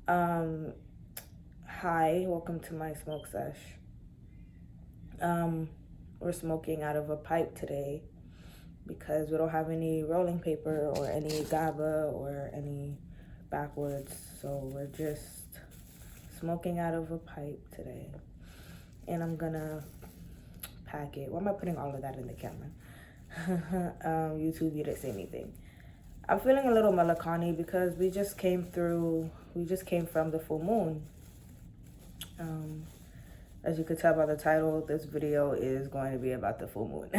Um, Hi, welcome to my smoke sesh. Um, we're smoking out of a pipe today because we don't have any rolling paper or any GABA or any backwoods, so we're just smoking out of a pipe today. And I'm gonna pack it. Why am I putting all of that in the camera? YouTube, you didn't say anything. I'm feeling a little melancholy because we just came from the full moon. As you could tell by the title, this video is going to be about the full moon.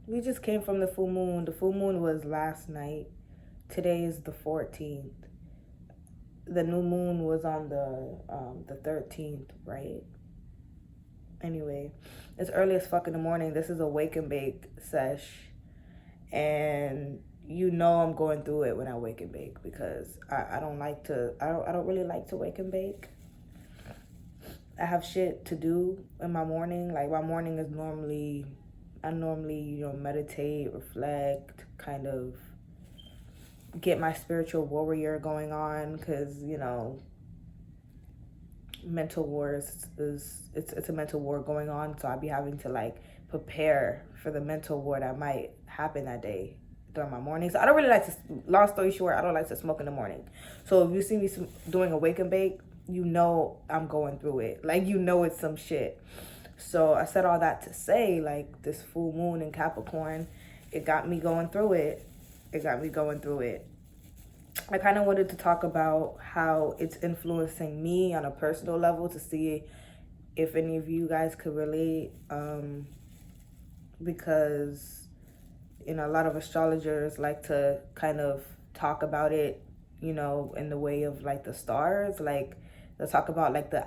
We just came from the full moon. The full moon was last night. Today is the 14th. The new moon was on the 13th, right? Anyway, it's early as fuck in the morning. This is a wake and bake sesh. And you know I'm going through it when I wake and bake because I don't really like to wake and bake. I have shit to do in my morning. Like my morning is I normally, meditate, reflect, kind of get my spiritual warrior going on because, mental wars it's a mental war going on. So I'd be having to like prepare for the mental war that might happen that day during my morning. So I don't really like to, long story short, I don't like to smoke in the morning. So if you see me doing a wake and bake, you know I'm going through it. Like, it's some shit. So I said all that to say, like, this full moon in Capricorn, it got me going through it. I kind of wanted to talk about how it's influencing me on a personal level to see if any of you guys could relate. Because, a lot of astrologers like to kind of talk about it, in the way of like the stars. Like, they'll talk about like the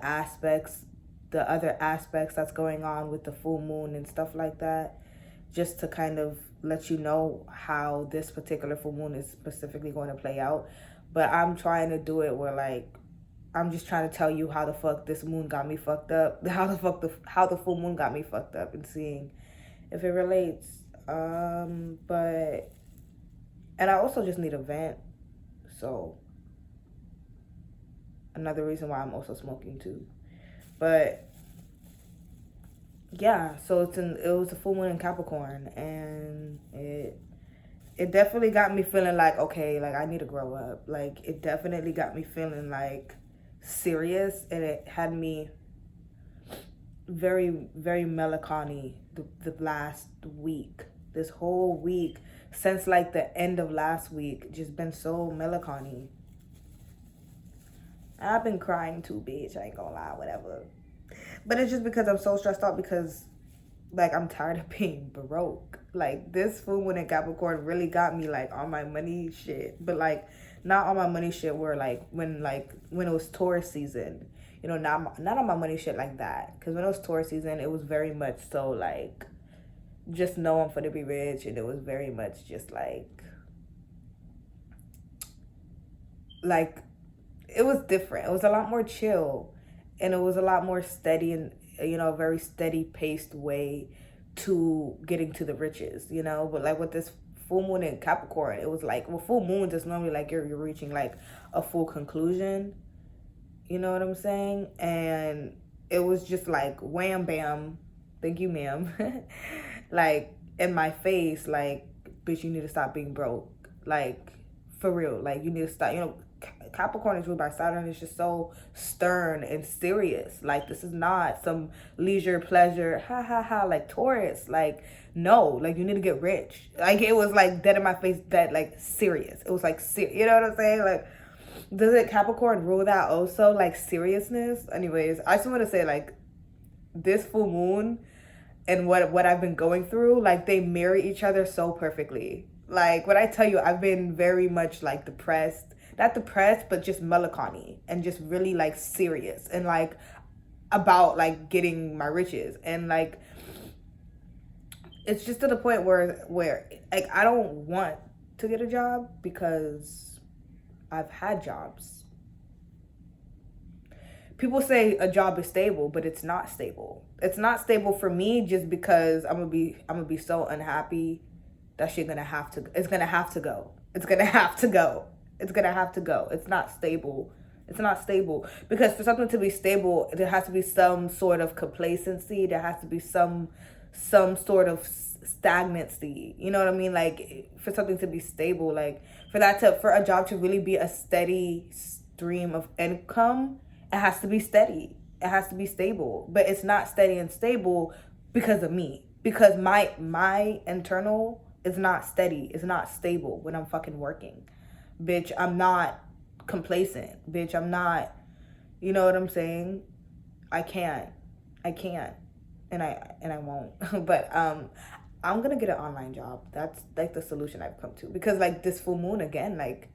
other aspects that's going on with the full moon and stuff like that, just to kind of let you know how this particular full moon is specifically going to play out. But I'm trying to do it where like I'm just trying to tell you how the fuck this moon got me fucked up, how the full moon got me fucked up, and seeing if it relates. But and I also just need a vent, so another reason why I'm also smoking too. But yeah, so it was a full moon in Capricorn, and it definitely got me feeling like, okay, like I need to grow up. Like, it definitely got me feeling like serious, and it had me very, very melancholy the last week. This whole week, since like the end of last week, just been so melancholy. I've been crying too, bitch. I ain't gonna lie, whatever. But it's just because I'm so stressed out because, like, I'm tired of being broke. Like, this full moon in Capricorn really got me, like, on my money shit. But, like, not on my money shit where, like, when it was Taurus season. Not on my money shit like that. Because when it was Taurus season, it was very much so, like, just know I'm finna be rich. And it was very much just, like, it was different. It was a lot more chill, and it was a lot more steady, and a very steady paced way to getting to the riches, but like with this full moon in Capricorn, it was like, well, full moon is normally like you're reaching like a full conclusion, you know what I'm saying? And it was just like wham bam, thank you ma'am, like in my face, like, bitch, you need to stop being broke, like, for real, like, you need to stop. Capricorn is ruled by Saturn. It's just so stern and serious. Like, this is not some leisure pleasure, ha ha ha, like Taurus. Like, no, like, you need to get rich. Like, it was like dead in my face, dead, like, serious. It was like, you know what I'm saying? Like, does it Capricorn rule that also, like, seriousness? Anyways, I just want to say, like, this full moon and what I've been going through, like, they marry each other so perfectly. Like, when I tell you, I've been very much like depressed, not depressed, but just melancholy and just really like serious and like about like getting my riches. And like, it's just to the point where like I don't want to get a job because I've had jobs. People say a job is stable, but it's not stable. It's not stable for me just because I'm gonna be so unhappy. That shit it's gonna have to go. It's gonna have to go. It's gonna have to go. It's not stable. It's not stable because for something to be stable, there has to be some sort of complacency. There has to be some sort of stagnancy. You know what I mean? Like for something to be stable, like for a job to really be a steady stream of income, it has to be steady. It has to be stable. But it's not steady and stable because of me. Because my internal is not steady. It's not stable when I'm fucking working. Bitch, I'm not complacent. Bitch, I'm not, you know what I'm saying? I can't. And I won't. But I'm gonna get an online job. That's like the solution I've come to. Because like this full moon again, like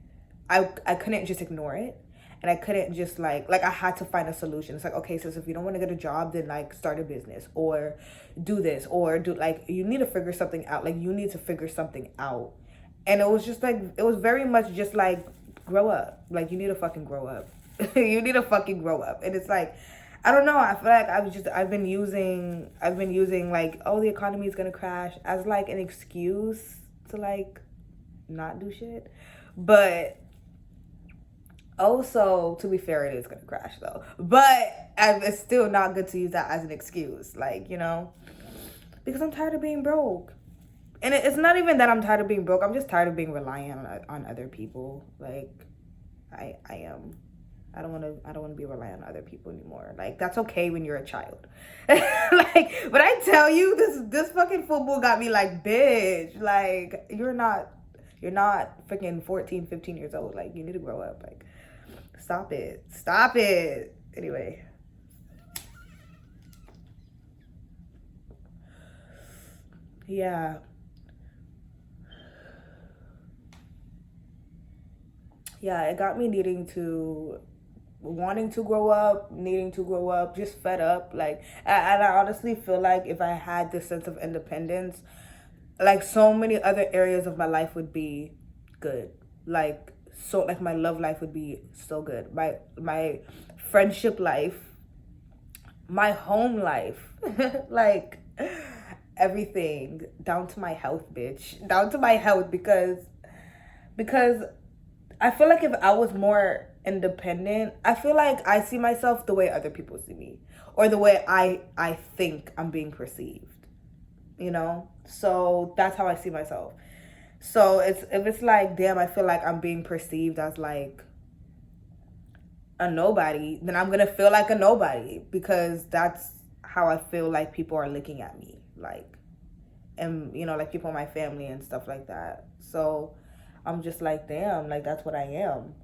I couldn't just ignore it. And I couldn't just like I had to find a solution. It's like, okay, so if you don't want to get a job, then like start a business or do this or do like you need to figure something out. Like you need to figure something out. And it was just like it was very much just like grow up. Like you need to fucking grow up. You need to fucking grow up. And it's like I don't know. I feel like I've been using like, oh, the economy is gonna crash as like an excuse to like not do shit. But also, to be fair, it is gonna crash though. But it's still not good to use that as an excuse, like, you know, because I'm tired of being broke. And it's not even that I'm tired of being broke. I'm just tired of being reliant on other people. Like, I am. I don't want to be reliant on other people anymore. Like that's okay when you're a child. Like, but I tell you, this fucking football got me like, bitch. Like you're not freaking 14, 15 years old. Like you need to grow up. Like stop it. Anyway. Yeah. Yeah, it got me wanting to grow up, needing to grow up, just fed up. Like, and I honestly feel like if I had this sense of independence, like so many other areas of my life would be good. Like, so like my love life would be so good. My friendship life, my home life, like everything down to my health, bitch, down to my health because I feel like if I was more independent, I feel like I see myself the way other people see me or the way I think I'm being perceived, you know? So that's how I see myself. So if it's like, damn, I feel like I'm being perceived as like a nobody, then I'm going to feel like a nobody because that's how I feel like people are looking at me, like, and you know, like people in my family and stuff like that. So I'm just like, damn, like that's what I am.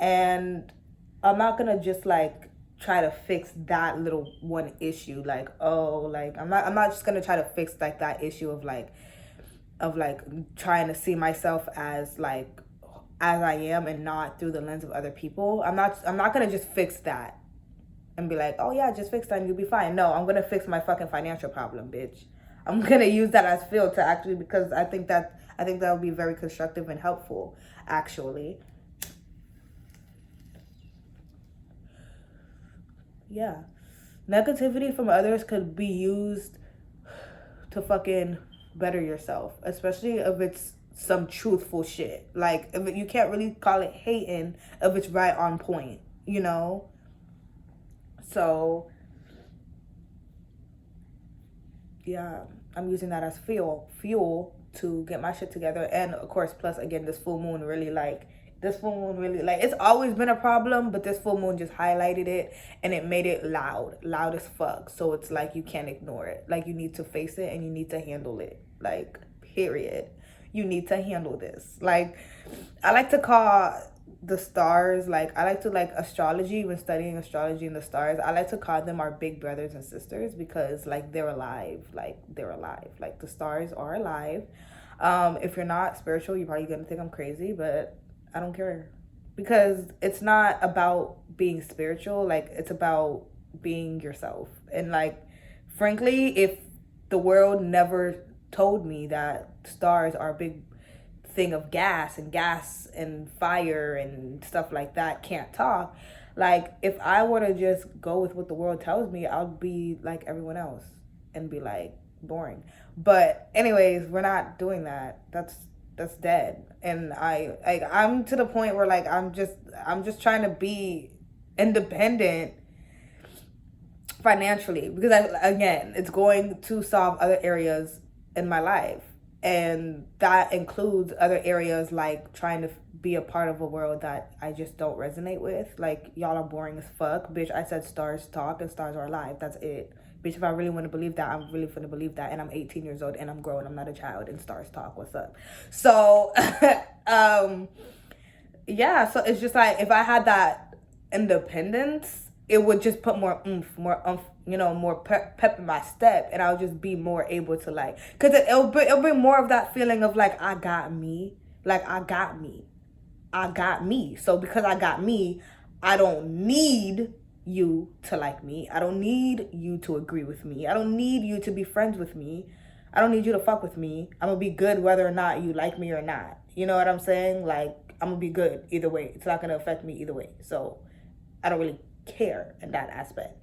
And I'm not gonna just like try to fix that little one issue. Like, oh, like I'm not just gonna try to fix like that issue of like trying to see myself as like as I am and not through the lens of other people. I'm not gonna just fix that and be like, oh yeah, just fix that and you'll be fine. No, I'm gonna fix my fucking financial problem, bitch. I'm gonna use that as fuel to actually, because I think that would be very constructive and helpful, actually. Yeah. Negativity from others could be used to fucking better yourself, especially if it's some truthful shit. Like, if you can't really call it hating if it's right on point, you know? So, yeah, I'm using that as fuel to get my shit together. And of course, plus again, this full moon really like, it's always been a problem, but this full moon just highlighted it and it made it loud as fuck. So it's like you can't ignore it. Like you need to face it and you need to handle it. Like, period. You need to handle this. Like, I like to call the stars, like I like to like astrology, when studying astrology and the stars, I like to call them our big brothers and sisters because like they're alive. Like the stars are alive. If you're not spiritual, you're probably gonna think I'm crazy, but I don't care, because it's not about being spiritual. Like, it's about being yourself. And like, frankly, if the world never told me that stars are a big thing of gas and fire and stuff like that can't talk, like if I were to just go with what the world tells me, I'll be like everyone else and be like boring. But anyways, we're not doing that. That's dead. And I'm to the point where like I'm just trying to be independent financially, because again, it's going to solve other areas in my life, and that includes other areas like trying to be a part of a world that I just don't resonate with. Like, y'all are boring as fuck, bitch. I said stars talk and stars are alive. That's it, bitch. If I really want to believe that, I'm really going to believe that. And I'm 18 years old and I'm grown. I'm not a child, and stars talk. What's up? So yeah, so it's just like, if I had that independence, it would just put more oomph, more pep in my step, and I'll just be more able to like, cause it'll bring more of that feeling of like, I got me, like I got me. So because I got me, I don't need you to like me. I don't need you to agree with me. I don't need you to be friends with me. I don't need you to fuck with me. I'm gonna be good whether or not you like me or not. You know what I'm saying? Like, I'm gonna be good either way. It's not gonna affect me either way. So I don't really care in that aspect.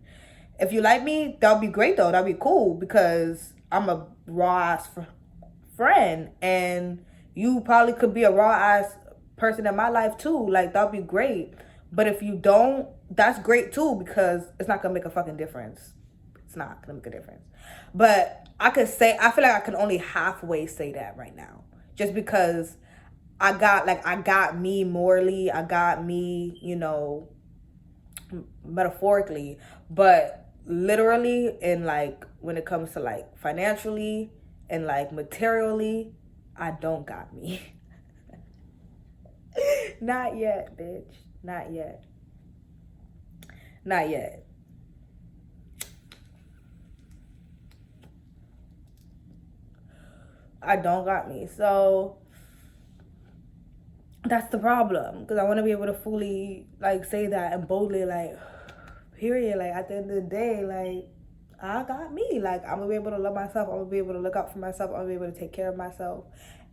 If you like me, that'll be great though. That'll be cool, because I'm a raw ass friend, and you probably could be a raw ass person in my life too. Like, that'll be great. But if you don't, that's great too, because it's not gonna make a fucking difference. It's not gonna make a difference. But I feel like I can only halfway say that right now, just because I got me morally, I got me, metaphorically, but literally, and like when it comes to like financially and like materially, I don't got me. Not yet, bitch. Not yet. I don't got me. So that's the problem, because I want to be able to fully like say that and boldly, like, period. Like, at the end of the day, like, I got me. Like, I'm gonna be able to love myself. I'm gonna be able to look out for myself. I'm gonna be able to take care of myself,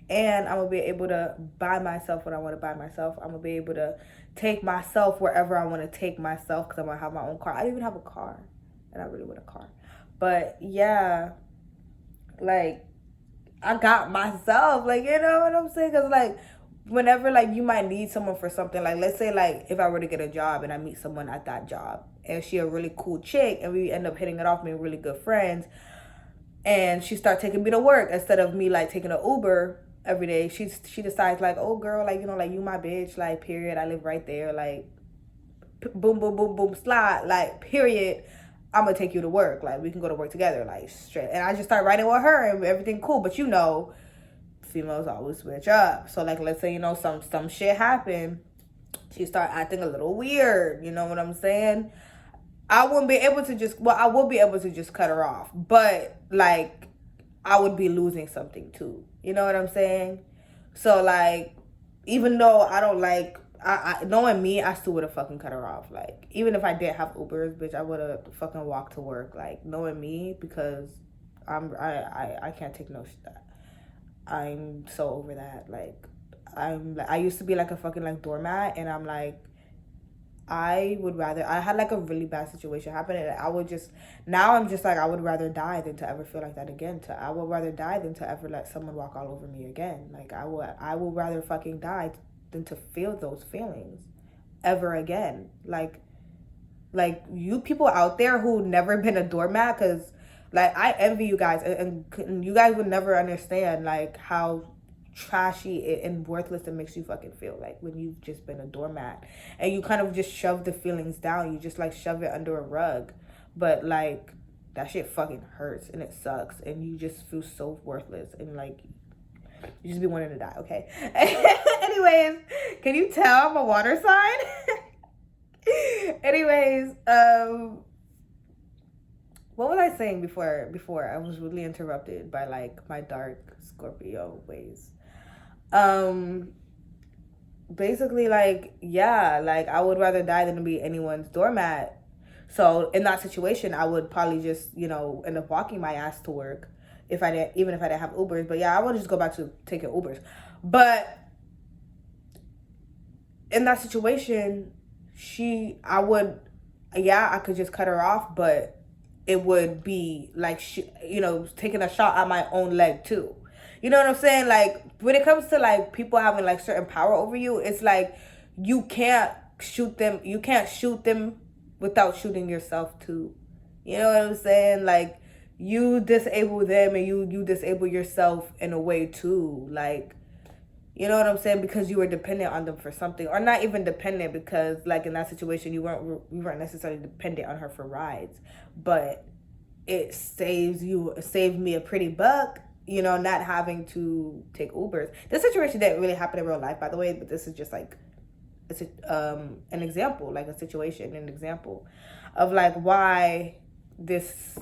and I'm gonna be able to buy myself what I want to buy myself. I'm gonna be able to take myself wherever I want to take myself, because I'm gonna have my own car. I don't even have a car, and I really want a car. But yeah, like, I got myself. Like, you know what I'm saying? Because like, whenever like you might need someone for something, like let's say like if I were to get a job and I meet someone at that job and she a really cool chick and we end up hitting it off, being really good friends, and she start taking me to work instead of me like taking an Uber every day, she decides like, oh girl, like, like, you my bitch, like, period, I live right there, like, boom boom boom boom slide, like, period, I'm gonna take you to work, like, we can go to work together, like, straight. And I just start riding with her and everything cool. But females always switch up. So like, let's say, some shit happened, she start acting a little weird, you know what I'm saying? I will be able to just cut her off, but like, I would be losing something too, you know what I'm saying? So like, even though I don't like, I knowing me, I still would have fucking cut her off. Like, even if I did have Ubers, bitch, I would have fucking walked to work, like, knowing me, because I can't take no shit. I'm so over that. Like, I used to be like a fucking like doormat, and I'm like, I had like a really bad situation happen, and I'm just like, I would rather die than to ever feel like that again. I would rather die than to ever let someone walk all over me again. Like, I would rather fucking die than to feel those feelings ever again. Like you people out there who never been a doormat, because like, I envy you guys, and you guys would never understand like how trashy and worthless it makes you fucking feel, like, when you've just been a doormat and you kind of just shove the feelings down, you just like shove it under a rug. But like, that shit fucking hurts and it sucks, and you just feel so worthless, and like, you just be wanting to die. Okay. Anyways, can you tell I'm a water sign? Anyways, what was I saying before I was really interrupted by like my dark Scorpio ways? Basically, like, yeah, like, I would rather die than to be anyone's doormat. So in that situation, I would probably just, end up walking my ass to work even if I didn't have Ubers. But yeah, I would just go back to taking Ubers. But in that situation, I could just cut her off, but it would be like, taking a shot at my own leg too. You know what I'm saying? Like, when it comes to like people having like certain power over you, it's like you can't shoot them. You can't shoot them without shooting yourself too. You know what I'm saying? Like, you disable them and you disable yourself in a way too. Like, you know what I'm saying? Because you were dependent on them for something, or not even dependent, because like in that situation you weren't necessarily dependent on her for rides, but it saved me a pretty buck. You know, not having to take Ubers. This situation didn't really happen in real life, by the way, but this is just like it's an example, like a situation, an example of like why this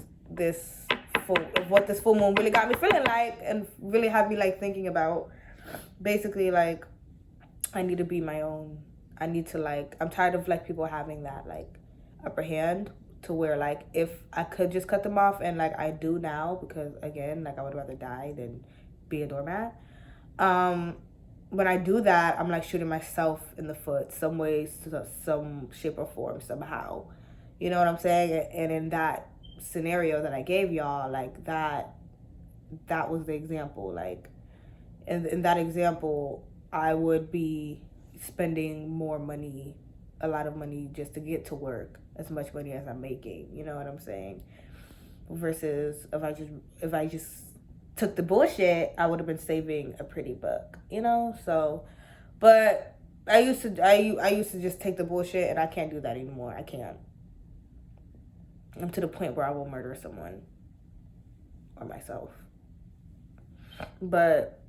what this full moon really got me feeling like, and really had me like thinking about basically like I need to be my own. I need to like, I'm tired of like people having that like upper hand, to where like if I could just cut them off, and like I do now, because again, like I would rather die than be a doormat. When I do that, I'm like shooting myself in the foot some ways, some shape or form, somehow. You know what I'm saying? And in that scenario that I gave y'all, like that was the example. Like in that example, I would be spending more money, a lot of money, just to get to work, as much money as I'm making. You know what I'm saying? Versus if I just took the bullshit, I would have been saving a pretty buck. You know? So, but I used to just take the bullshit, and I can't do that anymore. I can't. I'm to the point where I will murder someone or myself. But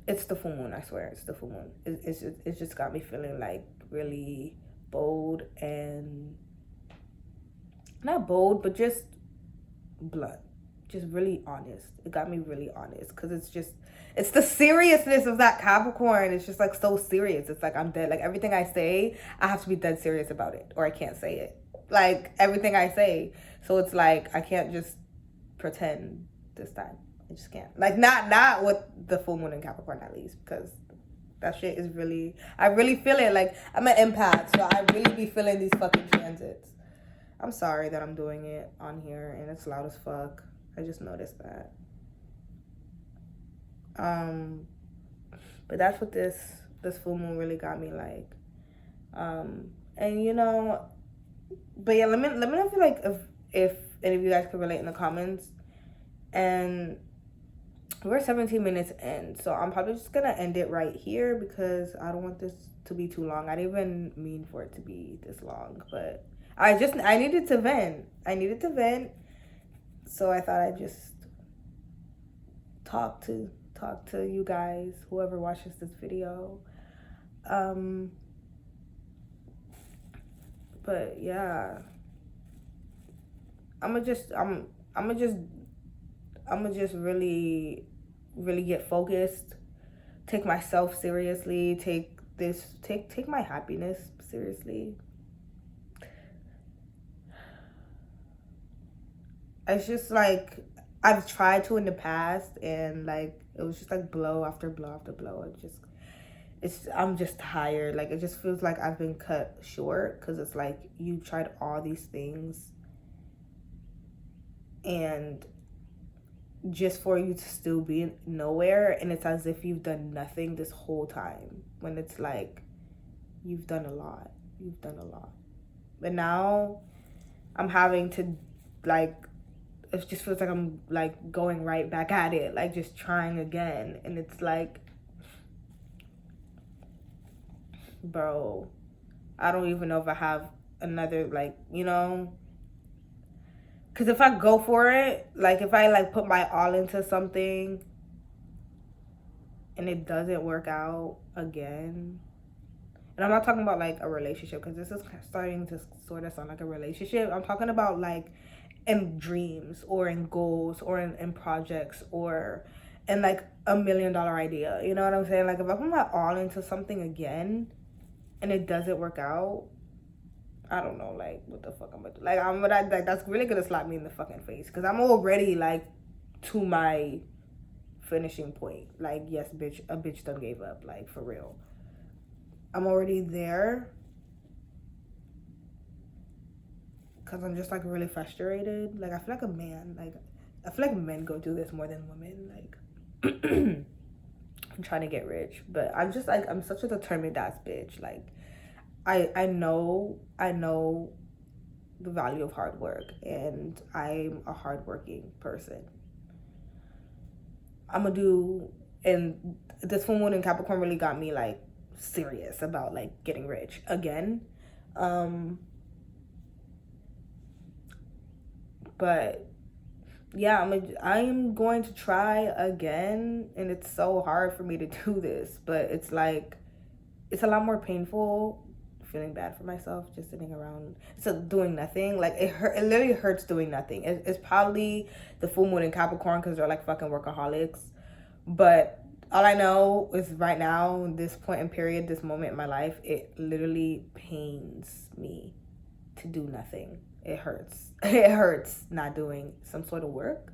it's the full moon, I swear. It's the full moon. It's just got me feeling like really bold, and not bold, but just blunt. Just really honest. It got me really honest, because it's the seriousness of that Capricorn. It's just like so serious. It's like I'm dead. Like everything I say, I have to be dead serious about it, or I can't say it. Like everything I say. So it's like I can't just pretend this time. I just can't. Like not with the full moon in Capricorn, at least, because that shit is really, I really feel it. Like I'm an empath, so I really be feeling these fucking transits. I'm sorry that I'm doing it on here and it's loud as fuck. I just noticed that. But that's what this full moon really got me like. And you know, but yeah, let me know if you like, if any of you guys could relate in the comments. And we're 17 minutes in, so I'm probably just gonna end it right here, because I don't want this to be too long. I didn't even mean for it to be this long, but I needed to vent. So I thought I'd just talk to you guys, whoever watches this video. But yeah, I'm gonna just really get focused, take myself seriously, take my happiness seriously. It's just like I've tried to in the past, and like it was just like blow after blow after blow. I'm just tired. Like it just feels like I've been cut short, because it's like you tried all these things, and just for you to still be nowhere, and it's as if you've done nothing this whole time, when it's like you've done a lot. But now I'm having to like, it just feels like I'm like going right back at it, like just trying again. And it's like, bro, I don't even know if I have another, like, you know, because if I go for it, like if I like put my all into something and it doesn't work out again, and I'm not talking about like a relationship, because this is starting to sort of sound like a relationship. I'm talking about like in dreams, or in goals, or in projects, or in like $1 million idea. You know what I'm saying? Like if I put my all into something again and it doesn't work out, I don't know, like what the fuck I'm gonna do. Like that's really gonna slap me in the fucking face, because I'm already like to my finishing point. Like, yes, bitch, a bitch done gave up, like for real. I'm already there, because I'm just like really frustrated. Like I feel like a man, like I feel like men go do this more than women. Like, I'm trying to get rich, but I'm just like, I'm such a determined ass bitch. Like, I know the value of hard work, and I'm a hardworking person. I'm gonna do, and this full moon in Capricorn really got me like serious about like getting rich again. But yeah, I'm going to try again, and it's so hard for me to do this, but it's like it's a lot more painful feeling bad for myself just sitting around so doing nothing. Like it literally hurts doing nothing. It's probably the full moon in Capricorn because they're like fucking workaholics, but all I know is right now, this point in period, this moment in my life, it literally pains me to do nothing. It hurts. It hurts not doing some sort of work.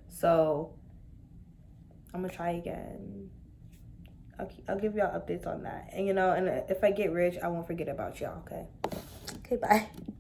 So I'm gonna try again. I'll give y'all updates on that. And and if I get rich, I won't forget about y'all, okay? Okay, bye.